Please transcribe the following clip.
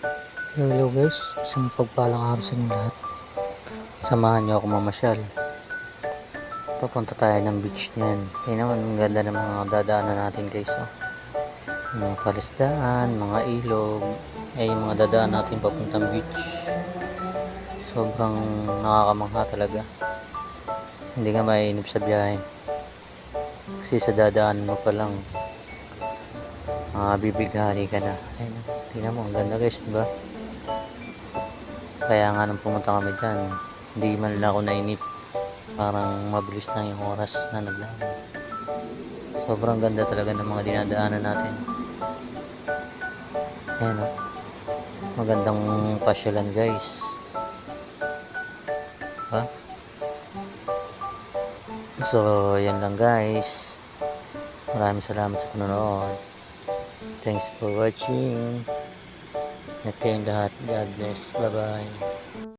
Hello guys, isang pagpalang araw sa inyo lahat. Samahan nyo ako mamasyal. Papunta tayo ng beach niyan. Kaya naman, ang ganda ng mga dadaanan natin guys. Oh. Yung mga palisdaan, mga ilog, ay yung mga dadaan natin papuntang beach. Sobrang nakakamangha talaga. Hindi ka mainip sa biyahe. Kasi sa dadaan mo pa lang, bibighani ka na. Ayun, tingnan mo, ang ganda guys, diba? Kaya nga nung pumunta kami dyan, hindi man lang ako nainip. Parang mabilis lang yung oras na naglaan. Sobrang ganda talaga ng mga dinadaanan natin. Ayan o. Magandang pasyalan guys. Ha? So, yan lang guys. Maraming salamat sa panonood. Thanks for watching. At kayong lahat. God bless. Bye bye.